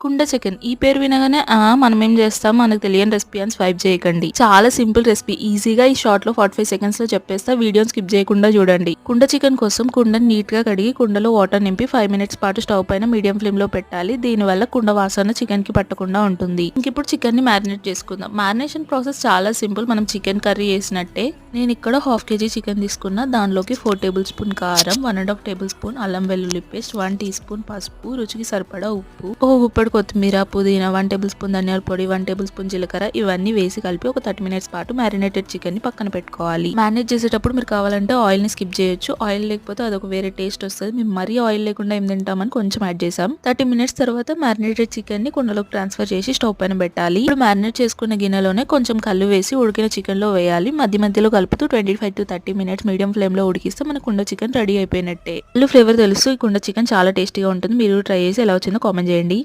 కుండ చికెన్ ఈ పేరు వినగానే మనమేం చేస్తాం మనకు తెలియని రెసిపీ అని స్వైప్ చేయకండి. చాలా సింపుల్ రెసిపీ, ఈజీగా ఈ షార్ట్ లో 45 సెకండ్స్ లో చెప్పేస్తా. వీడియోని స్కిప్ చేయకుండా చూడండి. కుండ చికెన్ కోసం కుండని నీట్ గా కడిగి కుండలో వాటర్ నింపి 5 మినిట్స్ పాటు స్టవ్ పైన మీడియం ఫ్లేమ్ లో పెట్టాలి. దీని వల్ల కుండ వాసన చికెన్ కి పట్టకుండా ఉంటుంది. ఇప్పుడు చికెన్ ని మ్యారినేట్ చేసుకుందాం. మ్యారినేషన్ ప్రాసెస్ చాలా సింపుల్, మనం చికెన్ కర్రీ చేసినట్టే. నేను ఇక్కడ 1/2 kg చికెన్ తీసుకున్నా. దానిలోకి 4 టేబుల్ స్పూన్ కారం, 1.5 టేబుల్ స్పూన్ అల్లం వెల్లుల్లి పేస్ట్, 1 టీ స్పూన్ పసుపు, రుచికి సరిపడా ఉప్పు, ఒక గుప్పెడు కొత్తిమీర, పుదీనా, 1 టేబుల్ స్పూన్ ధనియాల పొడి, 1 టేబుల్ స్పూన్ జీలకర్ర, ఇవన్నీ వేసి కలిపి ఒక 30 మినిట్స్ పాటు మ్యారినేటెడ్ చికెన్ ని పక్కన పెట్టుకోవాలి. మ్యారినేట్ చేసేటప్పుడు మీరు కావాలంటే ఆయిల్ ని స్కిప్ చేయొచ్చు. ఆయిల్ లేకపోతే అదొక వేరే టేస్ట్ వస్తుంది. మేము మరీ ఆయిల్ లేకుండా ఏం తింటామని కొంచెం యాడ్ చేసాం. 30 మినిట్స్ తర్వాత మ్యారినేటెడ్ చికెన్ ని కుండలోకి ట్రాన్స్ఫర్ చేసి స్టవ్ పైన పెట్టాలి. ఇప్పుడు మ్యారినేట్ చేసుకున్న గిన్నెలోనే కొంచెం కల్లు వేసి ఉడికిన చికెన్ లో వేయాలి. మధ్య మధ్యలో కలుపుతూ 25 to 30 మినిట్స్ మీడియం ఫ్లేమ్ లో ఉడికిస్తే మన కుండ చికెన్ రెడీ అయిపోయినట్టే. కల్లు ఫ్లేవర్ తెలుసు. ఈ కుండ చికెన్ చాలా టేస్టీగా ఉంటుంది. మీరు ట్రై చేసి ఎలా వచ్చిందో కామెంట్ చేయండి.